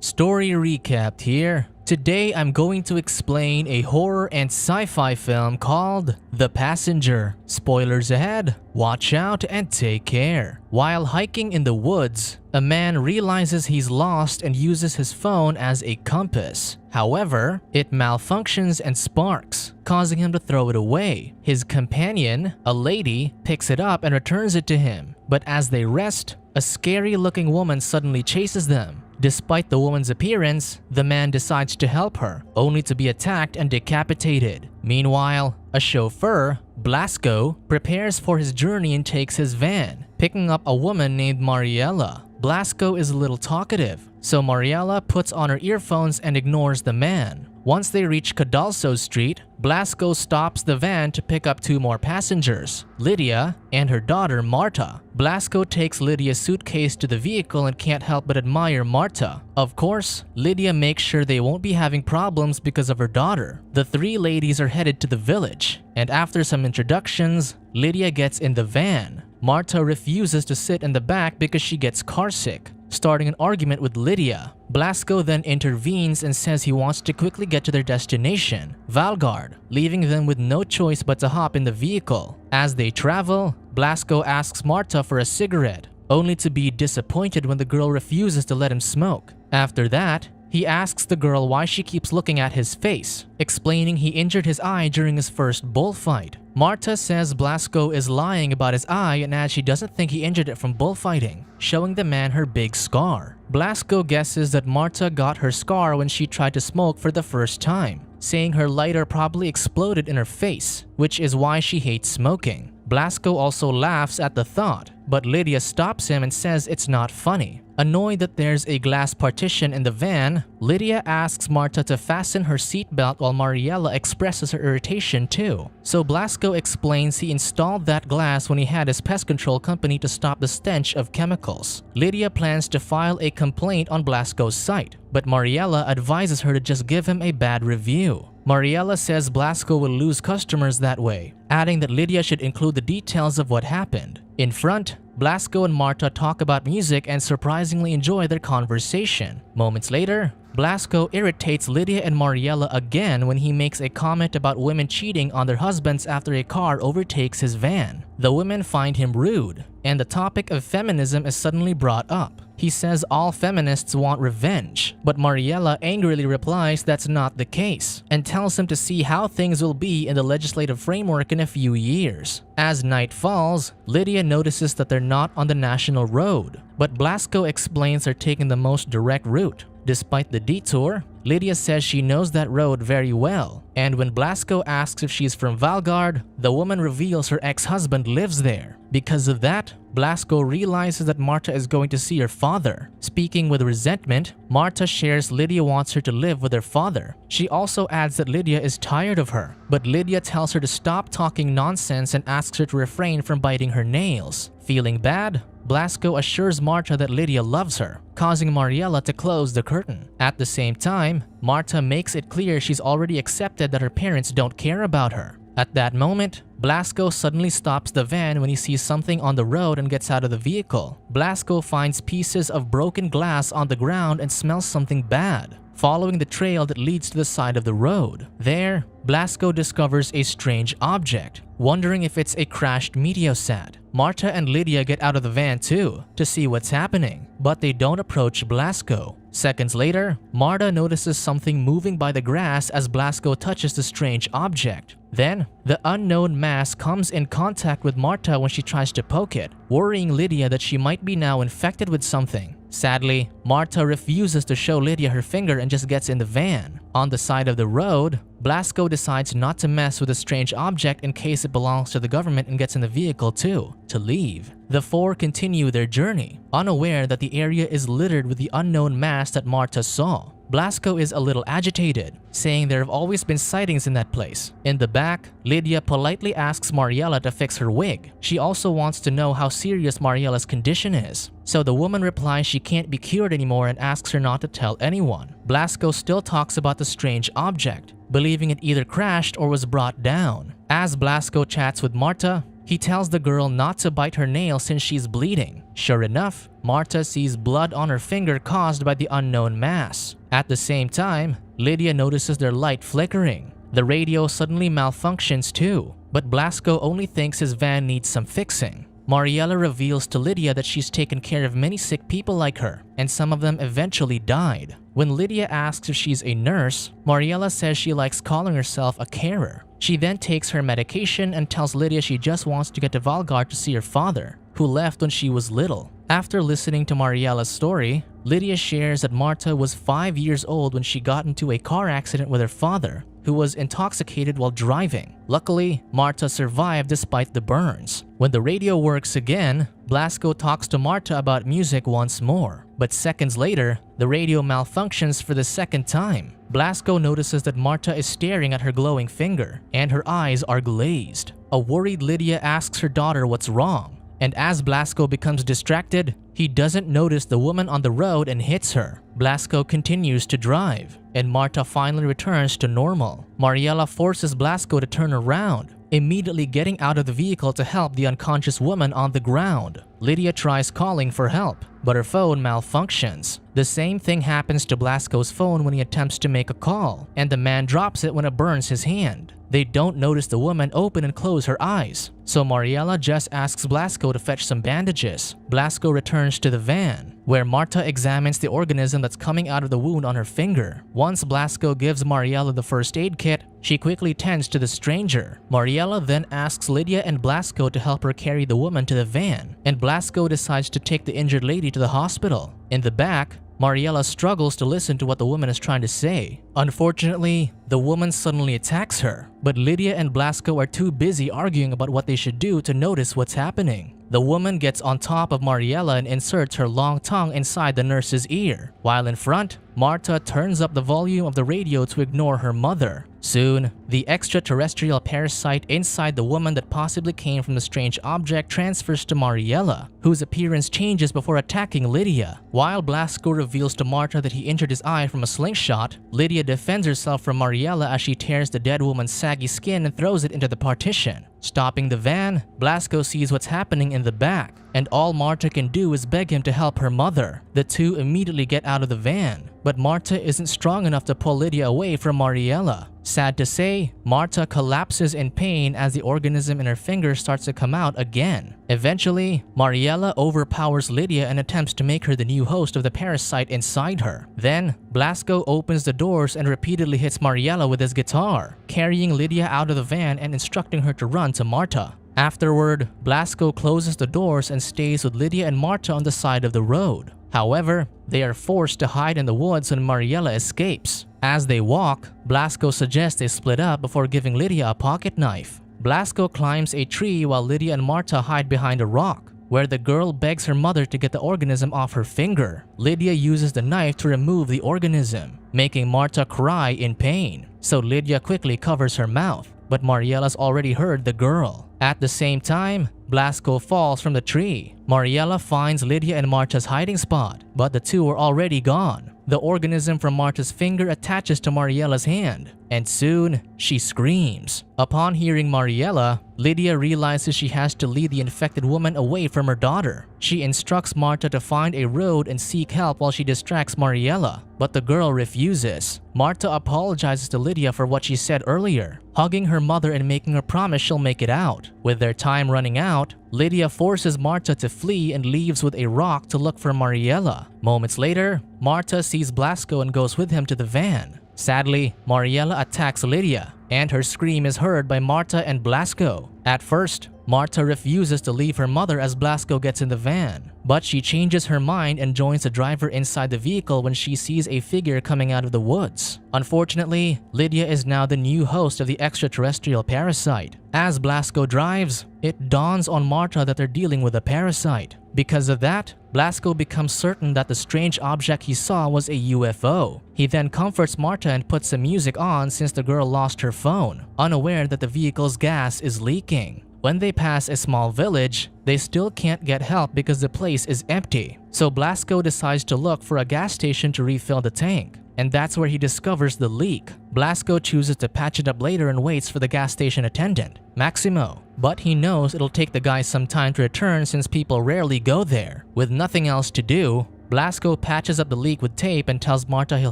Story recapped here. Today I'm going to explain a horror and sci-fi film called The Passenger. Spoilers ahead, watch out and take care. While hiking in the woods, a man realizes he's lost and uses his phone as a compass. However, it malfunctions and sparks, causing him to throw it away. His companion, a lady, picks it up and returns it to him. But as they rest, a scary-looking woman suddenly chases them. Despite the woman's appearance, the man decides to help her, only to be attacked and decapitated. Meanwhile, a chauffeur, Blasco, prepares for his journey and takes his van, picking up a woman named Mariela. Blasco is a little talkative, so Mariela puts on her earphones and ignores the man. Once they reach Cadalso Street, Blasco stops the van to pick up two more passengers, Lidia and her daughter Marta. Blasco takes Lydia's suitcase to the vehicle and can't help but admire Marta. Of course, Lidia makes sure they won't be having problems because of her daughter. The three ladies are headed to the village, and after some introductions, Lidia gets in the van. Marta refuses to sit in the back because she gets carsick, starting an argument with Lidia. Blasco then intervenes and says he wants to quickly get to their destination, Valgarde, leaving them with no choice but to hop in the vehicle. As they travel, Blasco asks Marta for a cigarette, only to be disappointed when the girl refuses to let him smoke. After that, he asks the girl why she keeps looking at his face, explaining he injured his eye during his first bullfight. Marta says Blasco is lying about his eye and adds she doesn't think he injured it from bullfighting, showing the man her big scar. Blasco guesses that Marta got her scar when she tried to smoke for the first time, saying her lighter probably exploded in her face, which is why she hates smoking. Blasco also laughs at the thought, but Lidia stops him and says it's not funny. Annoyed that there's a glass partition in the van, Lidia asks Marta to fasten her seatbelt while Mariela expresses her irritation too. So Blasco explains he installed that glass when he had his pest control company to stop the stench of chemicals. Lidia plans to file a complaint on Blasco's site, but Mariela advises her to just give him a bad review. Mariela says Blasco will lose customers that way, adding that Lidia should include the details of what happened. In front, Blasco and Marta talk about music and surprisingly enjoy their conversation. Moments later, Blasco irritates Lidia and Mariela again when he makes a comment about women cheating on their husbands after a car overtakes his van. The women find him rude, and the topic of feminism is suddenly brought up. He says all feminists want revenge, but Mariela angrily replies that's not the case, and tells him to see how things will be in the legislative framework in a few years. As night falls, Lidia notices that they're not on the national road, but Blasco explains they're taking the most direct route. Despite the detour, Lidia says she knows that road very well, and when Blasco asks if she's from Valgarde, the woman reveals her ex-husband lives there. Because of that, Blasco realizes that Marta is going to see her father. Speaking with resentment, Marta shares Lidia wants her to live with her father. She also adds that Lidia is tired of her, but Lidia tells her to stop talking nonsense and asks her to refrain from biting her nails. Feeling bad, Blasco assures Marta that Lidia loves her, causing Mariela to close the curtain. At the same time, Marta makes it clear she's already accepted that her parents don't care about her. At that moment, Blasco suddenly stops the van when he sees something on the road and gets out of the vehicle. Blasco finds pieces of broken glass on the ground and smells something bad, following the trail that leads to the side of the road. There, Blasco discovers a strange object, wondering if it's a crashed meteosat. Marta and Lidia get out of the van too, to see what's happening, but they don't approach Blasco. Seconds later, Marta notices something moving by the grass as Blasco touches the strange object. Then, the unknown mass comes in contact with Marta when she tries to poke it, worrying Lidia that she might be now infected with something. Sadly, Marta refuses to show Lidia her finger and just gets in the van. On the side of the road, Blasco decides not to mess with the strange object in case it belongs to the government and gets in the vehicle too, to leave. The four continue their journey, unaware that the area is littered with the unknown mass that Marta saw. Blasco is a little agitated, saying there have always been sightings in that place. In the back, Lidia politely asks Mariela to fix her wig. She also wants to know how serious Mariela's condition is. So the woman replies she can't be cured anymore and asks her not to tell anyone. Blasco still talks about the strange object, believing it either crashed or was brought down. As Blasco chats with Marta, he tells the girl not to bite her nail since she's bleeding. Sure enough, Marta sees blood on her finger caused by the unknown mass. At the same time, Lidia notices their light flickering. The radio suddenly malfunctions too, but Blasco only thinks his van needs some fixing. Mariela reveals to Lidia that she's taken care of many sick people like her, and some of them eventually died. When Lidia asks if she's a nurse, Mariela says she likes calling herself a carer. She then takes her medication and tells Lidia she just wants to get to Valgarde to see her father, who left when she was little. After listening to Mariela's story, Lidia shares that Marta was 5 years old when she got into a car accident with her father, who was intoxicated while driving. Luckily, Marta survived despite the burns. When the radio works again, Blasco talks to Marta about music once more. But seconds later, the radio malfunctions for the second time. Blasco notices that Marta is staring at her glowing finger, and her eyes are glazed. A worried Lidia asks her daughter what's wrong, and as Blasco becomes distracted, he doesn't notice the woman on the road and hits her. Blasco continues to drive, and Marta finally returns to normal. Mariela forces Blasco to turn around, immediately getting out of the vehicle to help the unconscious woman on the ground. Lidia tries calling for help, but her phone malfunctions. The same thing happens to Blasco's phone when he attempts to make a call, and the man drops it when it burns his hand. They don't notice the woman open and close her eyes, so Mariela just asks Blasco to fetch some bandages. Blasco returns to the van, where Marta examines the organism that's coming out of the wound on her finger. Once Blasco gives Mariela the first aid kit, she quickly tends to the stranger. Mariela then asks Lidia and Blasco to help her carry the woman to the van, and Blasco decides to take the injured lady to the hospital. In the back, Mariela struggles to listen to what the woman is trying to say. Unfortunately, the woman suddenly attacks her, but Lidia and Blasco are too busy arguing about what they should do to notice what's happening. The woman gets on top of Mariela and inserts her long tongue inside the nurse's ear, while in front, Marta turns up the volume of the radio to ignore her mother. Soon, the extraterrestrial parasite inside the woman that possibly came from the strange object transfers to Mariela, whose appearance changes before attacking Lidia. While Blasco reveals to Marta that he injured his eye from a slingshot, Lidia defends herself from Mariela as she tears the dead woman's saggy skin and throws it into the partition. Stopping the van, Blasco sees what's happening in the back, and all Marta can do is beg him to help her mother. The two immediately get out of the van, but Marta isn't strong enough to pull Lidia away from Mariela. Sad to say, Marta collapses in pain as the organism in her finger starts to come out again. Eventually, Mariela overpowers Lidia and attempts to make her the new host of the parasite inside her. Then, Blasco opens the doors and repeatedly hits Mariela with his guitar, carrying Lidia out of the van and instructing her to run to Marta. Afterward, Blasco closes the doors and stays with Lidia and Marta on the side of the road. However, they are forced to hide in the woods when Mariela escapes. As they walk, Blasco suggests they split up before giving Lidia a pocket knife. Blasco climbs a tree while Lidia and Marta hide behind a rock, where the girl begs her mother to get the organism off her finger. Lidia uses the knife to remove the organism, making Marta cry in pain, so Lidia quickly covers her mouth. But Mariela's already heard the girl. At the same time, Blasco falls from the tree. Mariela finds Lidia and Marta's hiding spot, but the two are already gone. The organism from Marta's finger attaches to Mariela's hand, and soon, she screams. Upon hearing Mariela, Lidia realizes she has to lead the infected woman away from her daughter. She instructs Marta to find a road and seek help while she distracts Mariela, but the girl refuses. Marta apologizes to Lidia for what she said earlier, hugging her mother and making her promise she'll make it out. With their time running out, Lidia forces Marta to flee and leaves with a rock to look for Mariela. Moments later, Marta sees Blasco and goes with him to the van. Sadly, Mariela attacks Lidia, and her scream is heard by Marta and Blasco. At first, Marta refuses to leave her mother as Blasco gets in the van, but she changes her mind and joins the driver inside the vehicle when she sees a figure coming out of the woods. Unfortunately, Lidia is now the new host of the extraterrestrial parasite. As Blasco drives, it dawns on Marta that they're dealing with a parasite. Because of that, Blasco becomes certain that the strange object he saw was a UFO. He then comforts Marta and puts some music on since the girl lost her phone, unaware that the vehicle's gas is leaking. When they pass a small village, they still can't get help because the place is empty. So Blasco decides to look for a gas station to refill the tank. and that's where he discovers the leak. Blasco chooses to patch it up later and waits for the gas station attendant, Maximo. But he knows it'll take the guy some time to return since people rarely go there. With nothing else to do, Blasco patches up the leak with tape and tells Marta he'll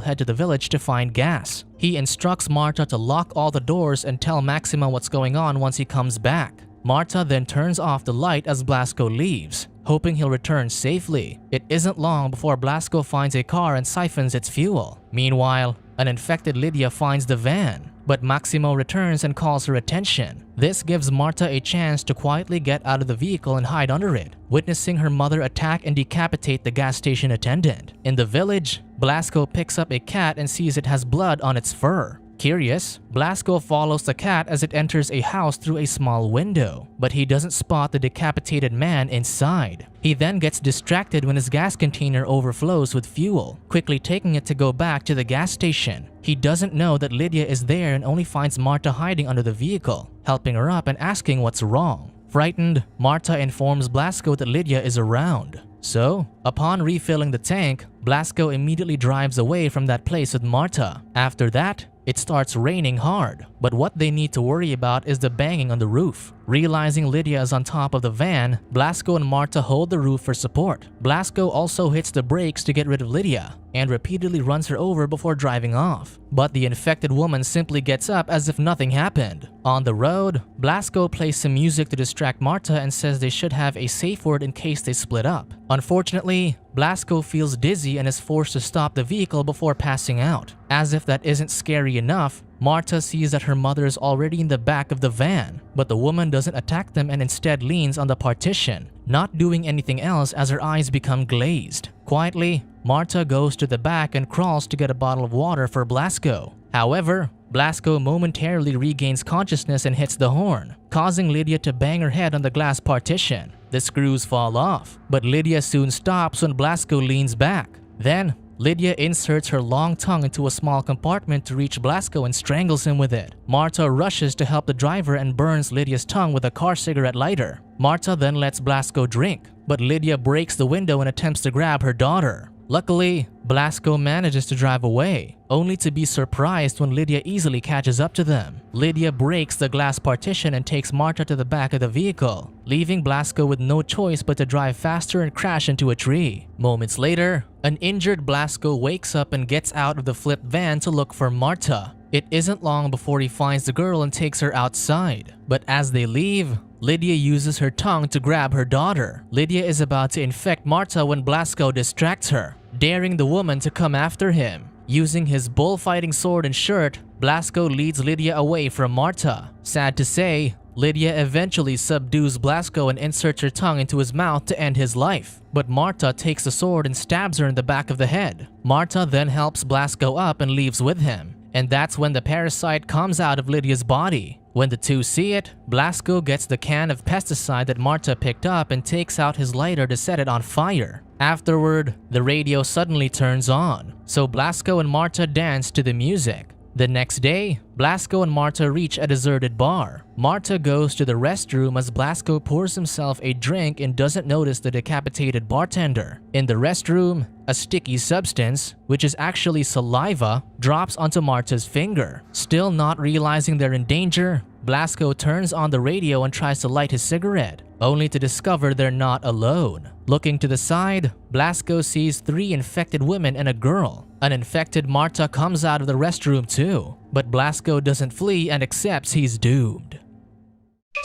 head to the village to find gas. He instructs Marta to lock all the doors and tell Maximo what's going on once he comes back. Marta then turns off the light as Blasco leaves, hoping he'll return safely. It isn't long before Blasco finds a car and siphons its fuel. Meanwhile, an infected Lidia finds the van, but Maximo returns and calls her attention. This gives Marta a chance to quietly get out of the vehicle and hide under it, witnessing her mother attack and decapitate the gas station attendant. In the village, Blasco picks up a cat and sees it has blood on its fur. Curious, Blasco follows the cat as it enters a house through a small window, but he doesn't spot the decapitated man inside. He then gets distracted when his gas container overflows with fuel, quickly taking it to go back to the gas station. He doesn't know that Lidia is there and only finds Marta hiding under the vehicle, helping her up and asking what's wrong. Frightened, Marta informs Blasco that Lidia is around. So, upon refilling the tank, Blasco immediately drives away from that place with Marta. After that, it starts raining hard, but what they need to worry about is the banging on the roof. Realizing Lidia is on top of the van, Blasco and Marta hold the roof for support. Blasco also hits the brakes to get rid of Lidia and repeatedly runs her over before driving off. But the infected woman simply gets up as if nothing happened. On the road, Blasco plays some music to distract Marta and says they should have a safe word in case they split up. Unfortunately, Blasco feels dizzy and is forced to stop the vehicle before passing out. As if that isn't scary enough, Marta sees that her mother is already in the back of the van, but the woman doesn't attack them and instead leans on the partition, not doing anything else as her eyes become glazed. Quietly, Marta goes to the back and crawls to get a bottle of water for Blasco. However, Blasco momentarily regains consciousness and hits the horn, causing Lidia to bang her head on the glass partition. The screws fall off, but Lidia soon stops when Blasco leans back. Then, Lidia inserts her long tongue into a small compartment to reach Blasco and strangles him with it. Marta rushes to help the driver and burns Lidia's tongue with a car cigarette lighter. Marta then lets Blasco drink, but Lidia breaks the window and attempts to grab her daughter. Luckily, Blasco manages to drive away, only to be surprised when Lidia easily catches up to them. Lidia breaks the glass partition and takes Marta to the back of the vehicle, leaving Blasco with no choice but to drive faster and crash into a tree. Moments later, an injured Blasco wakes up and gets out of the flipped van to look for Marta. It isn't long before he finds the girl and takes her outside, but as they leave, Lidia uses her tongue to grab her daughter. Lidia is about to infect Marta when Blasco distracts her, daring the woman to come after him. Using his bullfighting sword and shirt, Blasco leads Lidia away from Marta. Sad to say, Lidia eventually subdues Blasco and inserts her tongue into his mouth to end his life. But Marta takes the sword and stabs her in the back of the head. Marta then helps Blasco up and leaves with him. And that's when the parasite comes out of Lidia's body. When the two see it, Blasco gets the can of pesticide that Marta picked up and takes out his lighter to set it on fire. Afterward, the radio suddenly turns on, so Blasco and Marta dance to the music. The next day, Blasco and Marta reach a deserted bar. Marta goes to the restroom as Blasco pours himself a drink and doesn't notice the decapitated bartender. In the restroom, a sticky substance, which is actually saliva, drops onto Marta's finger. Still not realizing they're in danger, Blasco turns on the radio and tries to light his cigarette, only to discover they're not alone. Looking to the side, Blasco sees 3 infected women and a girl. An infected Marta comes out of the restroom too, but Blasco doesn't flee and accepts he's doomed.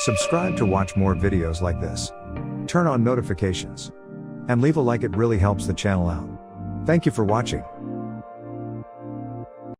Subscribe to watch more videos like this. Turn on notifications. And leave a like, it really helps the channel out. Thank you for watching.